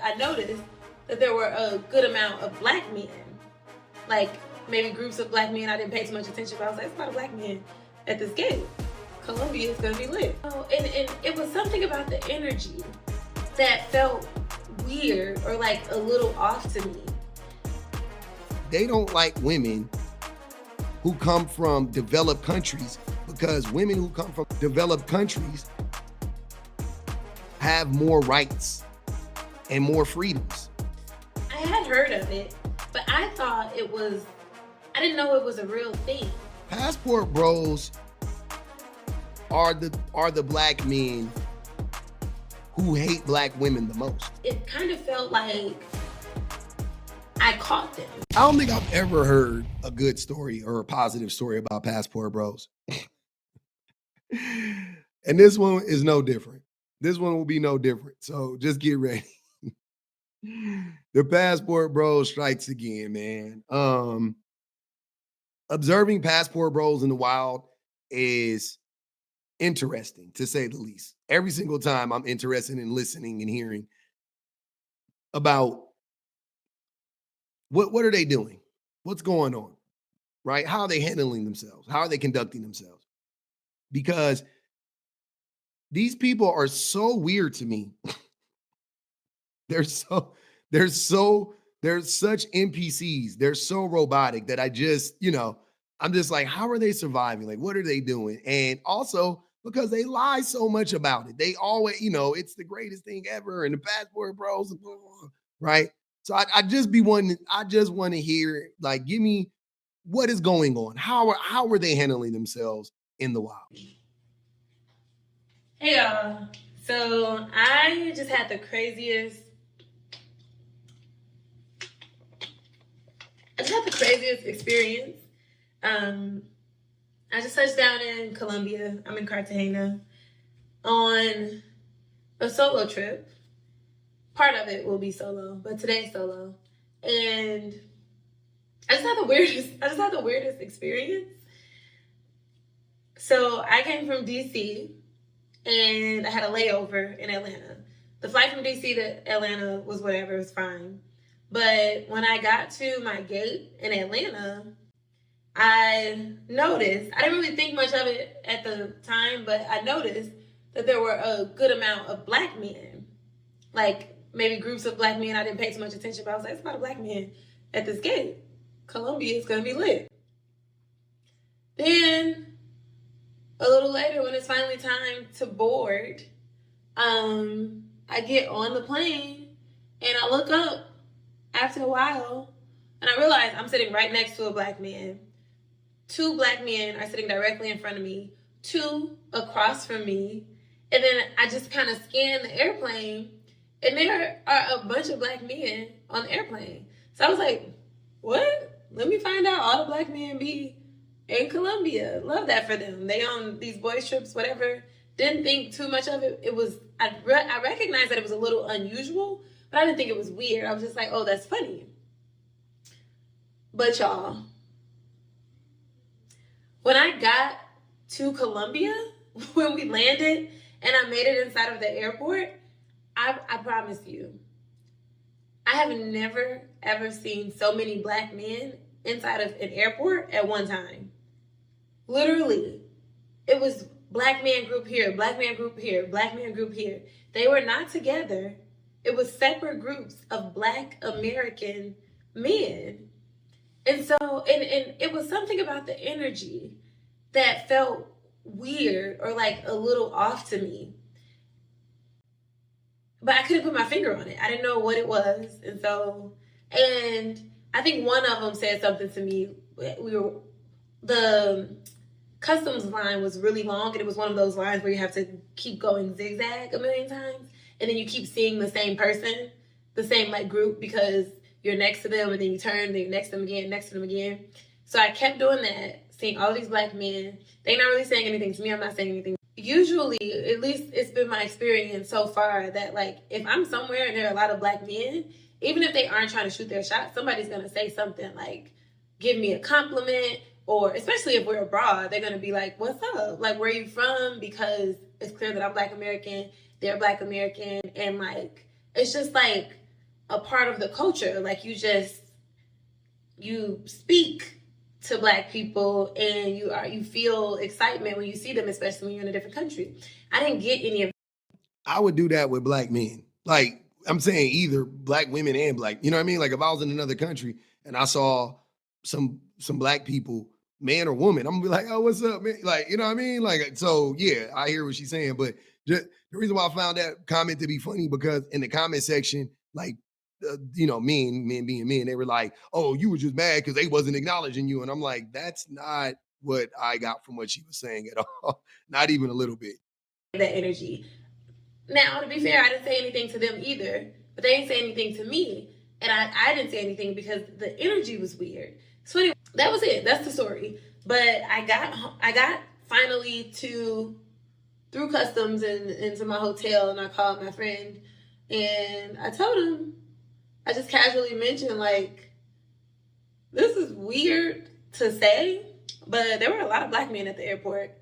I noticed that there were a good amount of black men, like maybe groups of black men. I didn't pay too much attention, but I was like, it's a lot of black men at this game. Colombia is gonna be lit. Oh, and it was something about the energy that felt weird or like a little off to me. They don't like women who come from developed countries because women who come from developed countries have more rights and more freedoms. I had heard of it, but I didn't know it was a real thing. Passport bros are the black men who hate black women the most. It kind of felt like I caught them. I don't think I've ever heard a good story or a positive story about passport bros. And this one is no different. This one will be no different. So just get ready. The passport bros strikes again, man. Observing passport bros in the wild is interesting, to say the least. Every single time I'm interested in listening and hearing about what are they doing? What's going on? Right? How are they handling themselves? How are they conducting themselves? Because these people are so weird to me. they're such NPCs. They're so robotic that I'm just like, how are they surviving? Like, what are they doing? And also because they lie so much about it. They always, it's the greatest thing ever. And the passport bros, blah, blah, blah, right? So I just want to hear, like, give me what is going on. How are they handling themselves in the wild? Hey y'all. So I just had the craziest experience. I just touched down in Colombia. I'm in Cartagena on a solo trip. Part of it will be solo, but today's solo. And I just had the weirdest experience. So I came from DC and I had a layover in Atlanta. The flight from DC to Atlanta was whatever, it was fine. But when I got to my gate in Atlanta, I noticed, I didn't really think much of it at the time, but I noticed that there were a good amount of black men, like maybe groups of black men. I didn't pay too much attention, but I was like, it's a lot of black men at this gate. Colombia is gonna be lit. Then a little later, when it's finally time to board, I get on the plane and I look up after a while and I realize I'm sitting right next to a black man. Two black men are sitting directly in front of me, two across from me. And then I just kind of scan the airplane and there are a bunch of black men on the airplane. So I was like, what? Let me find out all the black men be in Colombia. Love that for them. They on these boys trips, whatever. Didn't think too much of it. I recognized that it was a little unusual, but I didn't think it was weird. I was just like, oh, that's funny. But y'all, when I got to Colombia, when we landed and I made it inside of the airport, I promise you, I have never, ever seen so many black men inside of an airport at one time. Literally, it was black man group here, black man group here, black man group here. They were not together. It was separate groups of black American men. And so, and it was something about the energy that felt weird or like a little off to me. But I couldn't put my finger on it. I didn't know what it was. And I think one of them said something to me. The customs line was really long, and it was one of those lines where you have to keep going zigzag a million times, and then you keep seeing the same person, the same like group, because you're next to them, and then you turn, then you're next to them again, next to them again. So I kept doing that, seeing all these black men. They're not really saying anything to me. I'm not saying anything. Usually, at least it's been my experience so far, that like if I'm somewhere and there are a lot of black men, even if they aren't trying to shoot their shot, somebody's going to say something like, give me a compliment, or especially if we're abroad, they're going to be like, what's up? Like, where are you from? Because it's clear that I'm Black American, they're Black American, and like, it's just like, a part of the culture. Like you speak to Black people and you feel excitement when you see them, especially when you're in a different country. I didn't get any of I would do that with Black men. Like I'm saying either Black women and Black, you know what I mean? Like if I was in another country and I saw some Black people, man or woman, I'm gonna be like, oh, what's up, man? Like, you know what I mean? Like, so yeah, I hear what she's saying, but just, the reason why I found that comment to be funny because in the comment section, like, you know, men being men, they were like, oh, you were just mad because they wasn't acknowledging you, and I'm like, that's not what I got from what she was saying at all, not even a little bit. that energy. Now, to be fair, I didn't say anything to them either, but they didn't say anything to me. And I didn't say anything because the energy was weird. So anyway, that was it. That's the story. But I got finally to through customs and into my hotel, and I called my friend and I told him, I just casually mentioned like, this is weird to say, but there were a lot of Black men at the airport,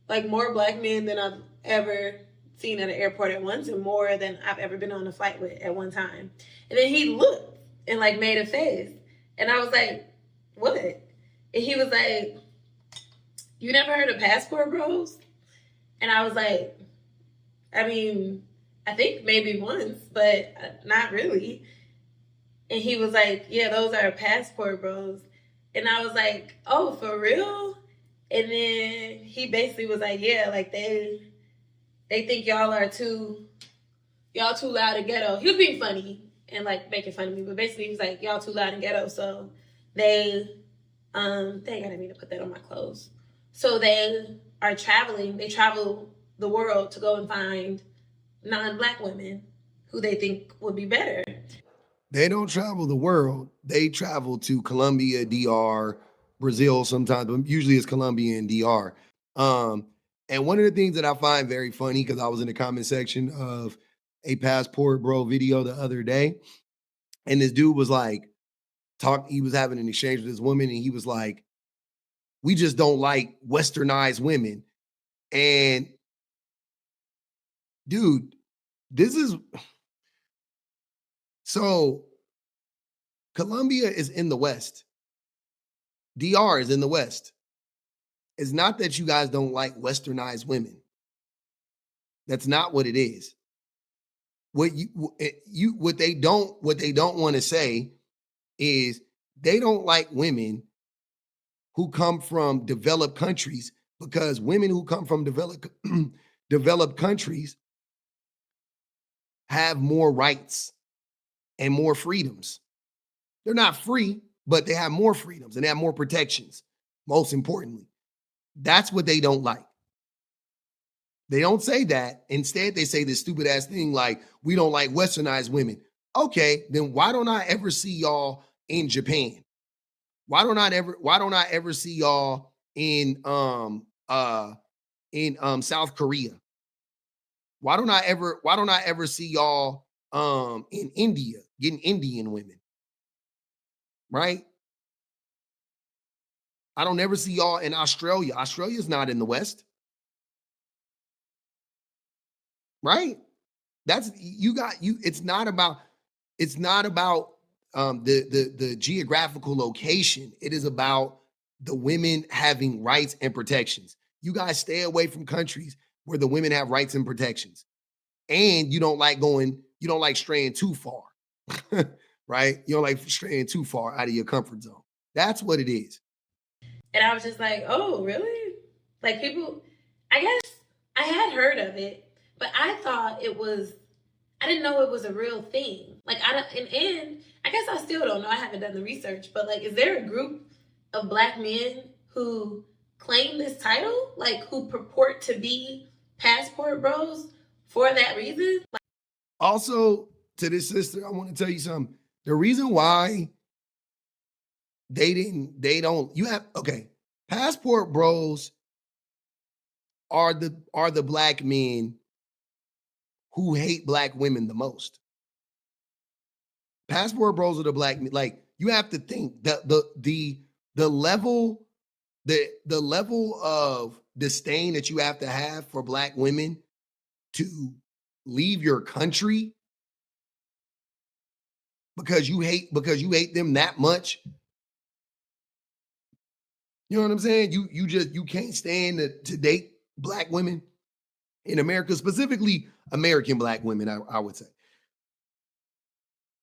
like more Black men than I've ever seen at an airport at once, and more than I've ever been on a flight with at one time. And then he looked and like made a face, and I was like, "What?" And he was like, "You never heard of passport bros?" And I was like, "I mean, I think maybe once, but not really." And he was like, "Yeah, those are passport bros." And I was like, "Oh, for real?" And then he basically was like, "Yeah, like they think y'all too loud and ghetto." He was being funny and like making fun of me, but basically he was like, "Y'all too loud and ghetto, so they dang, I didn't mean to put that on my clothes. So they are traveling. They travel the world to go and find non-Black women who they think would be better." They don't travel the world. They travel to Colombia, DR, Brazil sometimes, but usually it's Colombia and DR. Um, and one of the things that I find very funny, because I was in the comment section of a passport bro video the other day, and this dude was like, he was having an exchange with this woman, and he was like, we just don't like westernized women. And dude, this is so Colombia is in the West. DR is in the West. It's not that you guys don't like westernized women. That's not what it is. What they don't want to say is they don't like women who come from developed countries, because women who come from developed countries have more rights and more freedoms. They're not free, but they have more freedoms and they have more protections. Most importantly, that's what they don't like. They don't say that. Instead, they say this stupid ass thing like, we don't like westernized women. Okay, then why don't I ever see y'all in Japan? Why don't I ever see y'all in South Korea? Why don't I ever see y'all in India getting Indian women? Right? I don't ever see y'all in Australia. Australia's not in the West, right? That's you got you. It's not about the geographical location. It is about the women having rights and protections. You guys stay away from countries where the women have rights and protections, and you don't like going. You don't like straying too far, right? You don't like straying too far out of your comfort zone. That's what it is. And I was just like, "Oh, really?" Like people, I guess I had heard of it, but I thought it was, I didn't know it was a real thing. Like I don't, and I guess I still don't know. I haven't done the research, but like, is there a group of Black men who claim this title, like who purport to be passport bros for that reason? Also, to this sister, I want to tell you something. The reason why they don't, you have, okay, passport bros are the Black men who hate Black women the most. Passport bros are the Black men. Like, you have to think that the level, the level of disdain that you have to have for Black women to leave your country because you hate them that much. You know what I'm saying? You can't stand to date black women in America, specifically American black women. I would say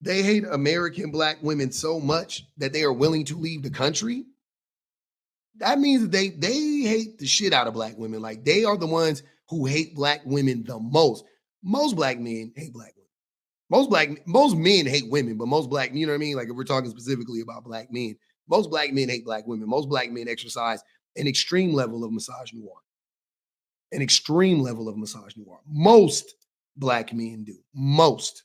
they hate American black women so much that they are willing to leave the country. That means that they hate the shit out of black women. Like they are the ones who hate black women the most. Most black men hate black women. Most men hate women, but most black, you know what I mean? Like if we're talking specifically about black men, most black men hate black women. Most black men exercise an extreme level of misogyny. An extreme level of misogyny. Most black men do. Most.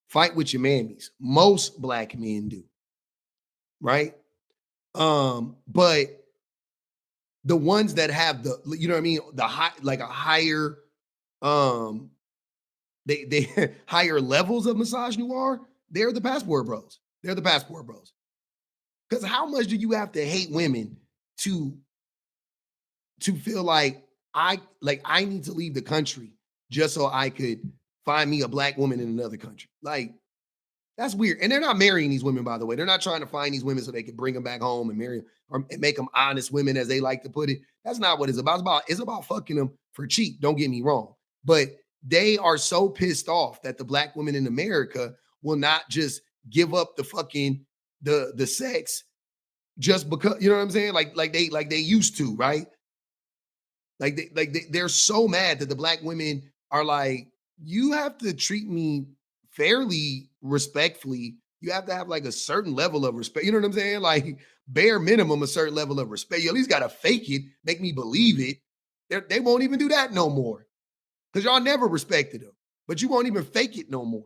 Fight with your mammies. Most black men do. Right? But the ones that have the, you know what I mean, the high, like a higher, um, they higher levels of misogyny, they're the passport bros. They're the passport bros. Because how much do you have to hate women to feel like I need to leave the country just so I could find me a black woman in another country? Like that's weird. And they're not marrying these women, by the way. They're not trying to find these women so they can bring them back home and marry them or make them honest women, as they like to put it. That's not what it's about. It's about fucking them for cheap. Don't get me wrong. But they are so pissed off that the black women in America will not just give up the fucking the sex just because, you know what I'm saying? Like they used to, right? They're so mad that the black women are like, you have to treat me fairly respectfully. You have to have like a certain level of respect. You know what I'm saying? Like bare minimum, a certain level of respect. You at least got to fake it, make me believe it. They won't even do that no more because y'all never respected them. But you won't even fake it no more.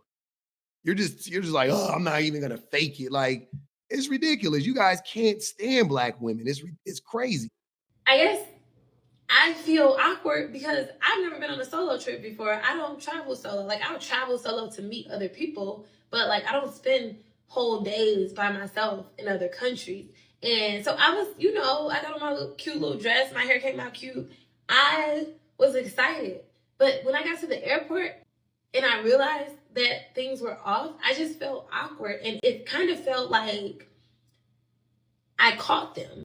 You're just like, oh, I'm not even gonna fake it. Like it's ridiculous. You guys can't stand black women. It's crazy. I guess I feel awkward because I've never been on a solo trip before. I don't travel solo. Like I would travel solo to meet other people, but like I don't spend whole days by myself in other countries. And so I was, I got on my cute little dress. My hair came out cute. I was excited. But when I got to the airport and I realized that things were off, I just felt awkward. And it kind of felt like I caught them.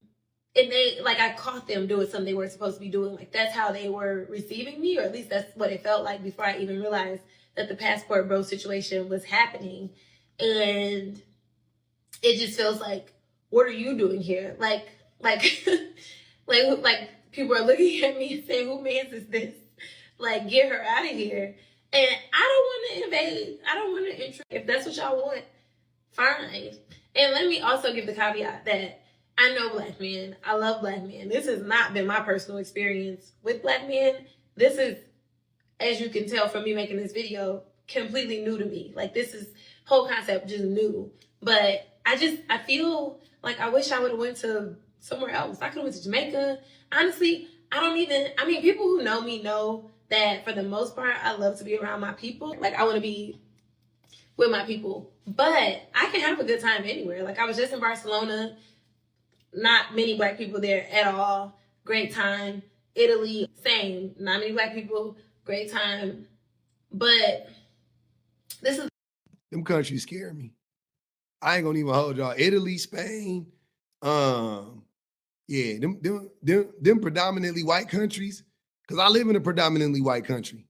And I caught them doing something they weren't supposed to be doing. Like, that's how they were receiving me, or at least that's what it felt like before I even realized that the passport bro situation was happening. And it just feels like, what are you doing here? Like, like people are looking at me and saying, who man's is this? Like, get her out of here. And I don't want to invade. I don't want to intrude. If that's what y'all want, fine. And let me also give the caveat that I know black men. I love black men. This has not been my personal experience with black men. This is, as you can tell from me making this video, completely new to me. Like this is whole concept just new. But I feel like I wish I would have went to somewhere else. I could have went to Jamaica. Honestly, people who know me know that for the most part, I love to be around my people. Like I want to be with my people. But I can have a good time anywhere. Like I was just in Barcelona. Not many black people there at all. Great time. Italy, same. Not many black people. Great time. But this is... Them countries scare me. I ain't gonna even hold y'all. Italy, Spain, yeah, them predominantly white countries. Because I live in a predominantly white country.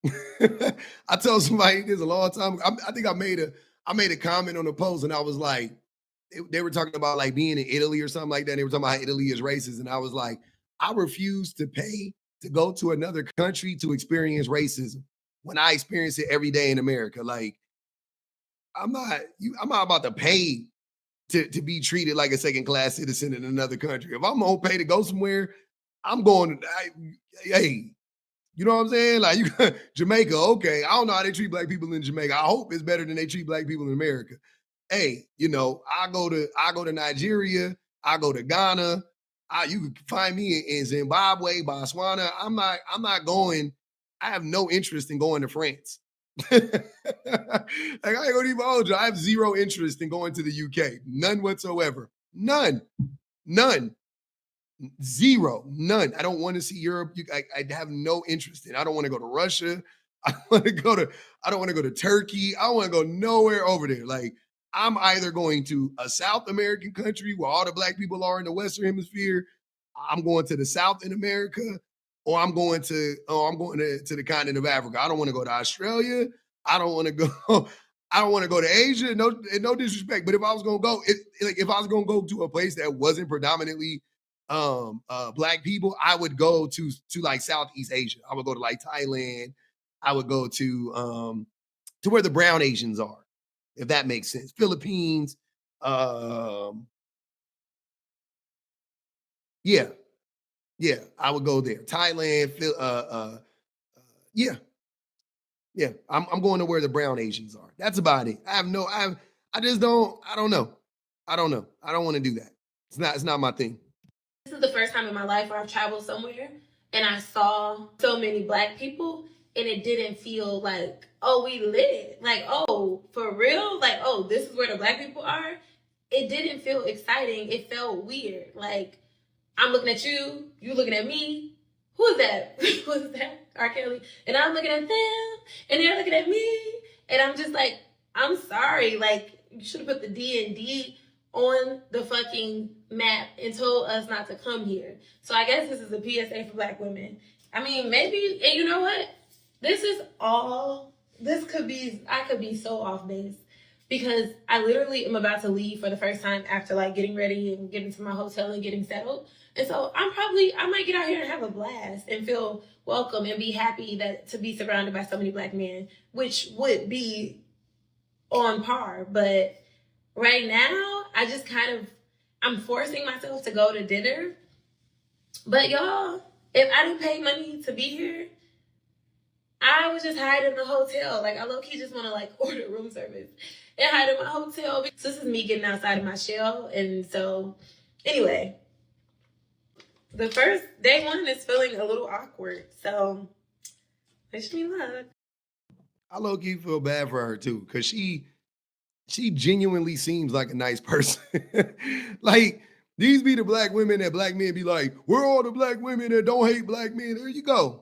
I told somebody this a long time ago. I think I made a comment on the post, and I was like, they were talking about like being in Italy or something like that. They were talking about how Italy is racist, and I was like, I refuse to pay to go to another country to experience racism when I experience it every day in America. Like, I'm not about to pay to be treated like a second class citizen in another country. If I'm gonna pay to go somewhere, I'm going. Hey, you know what I'm saying? Like you, Jamaica, okay. I don't know how they treat black people in Jamaica. I hope it's better than they treat black people in America. Hey, I go to Nigeria, I go to Ghana. You can find me in Zimbabwe, Botswana. I'm not going. I have no interest in going to France. Like I ain't gonna even hold you. I have zero interest in going to the UK. None whatsoever. None. None. Zero. None. I don't want to see Europe. I have no interest in. I don't want to go to Russia. I want to go to, I don't want to go to Turkey. I want to go nowhere over there. Like, I'm either going to a South American country where all the black people are in the Western Hemisphere. I'm going to the South in America, or I'm going to the continent of Africa. I don't want to go to Australia. I don't want to go. I don't want to go to Asia. No disrespect, but if I was gonna go, like if I was gonna go to a place that wasn't predominantly black people, I would go to like Southeast Asia. I would go to like Thailand. I would go to where the brown Asians are, if that makes sense. Philippines. Yeah, yeah, I would go there. Thailand. Yeah, yeah. I'm going to where the brown Asians are. That's about it. I just don't. I don't know. I don't know. I don't want to do that. It's not my thing. This is the first time in my life where I've traveled somewhere and I saw so many black people and it didn't feel like, oh, we lit. Like, oh, for real? Like, oh, this is where the black people are? It didn't feel exciting. It felt weird. Like, I'm looking at you, you looking at me. Who is that? Who is that? R. Kelly. And I'm looking at them, and they're looking at me. And I'm just like, I'm sorry. Like, you should have put the D&D on the fucking map and told us not to come here. So I guess this is a PSA for black women. I mean, maybe, and you know what? I could be so off base because I literally am about to leave for the first time after like getting ready and getting to my hotel and getting settled. And so I might get out here and have a blast and feel welcome and be happy to be surrounded by so many black men, which would be on par. But right now, I'm forcing myself to go to dinner. But y'all, if I didn't pay money to be here, I would just hide in the hotel. Like, I low-key just want to, like, order room service and hide in my hotel. So this is me getting outside of my shell. And so, anyway, the first day one is feeling a little awkward. So, wish me luck. I low-key feel bad for her, too, because she genuinely seems like a nice person. Like, these be the black women that black men be like, we're all the black women that don't hate black men. There you go.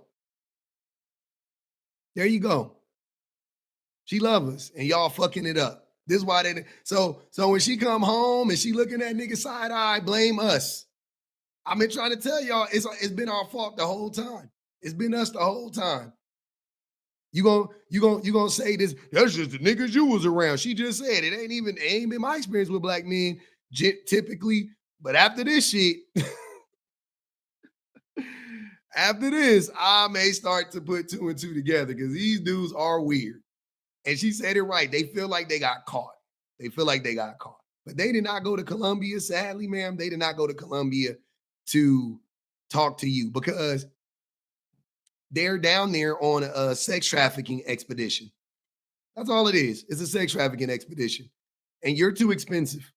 There you go. She love us, and y'all fucking it up. This is why they. So when she come home and she looking at nigga side eye, blame us. I've been trying to tell y'all it's been our fault the whole time. It's been us the whole time. You gonna say this? That's just the niggas you was around. She just said it ain't been my experience with black men typically. But after this shit, after this, I may start to put two and two together because these dudes are weird. And she said it right. They feel like they got caught. They feel like they got caught. But they did not go to Colombia, sadly, ma'am. They did not go to Colombia to talk to you because they're down there on a sex trafficking expedition. That's all it is. It's a sex trafficking expedition. And you're too expensive.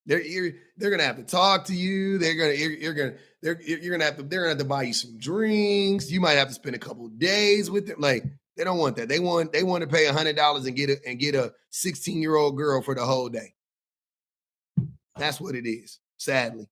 They're gonna have to talk to you. They're gonna have to buy you some drinks. You might have to spend a couple of days with them. Like, they don't want that. They want to pay $100 and get a 16-year-old girl for the whole day. That's what it is, sadly.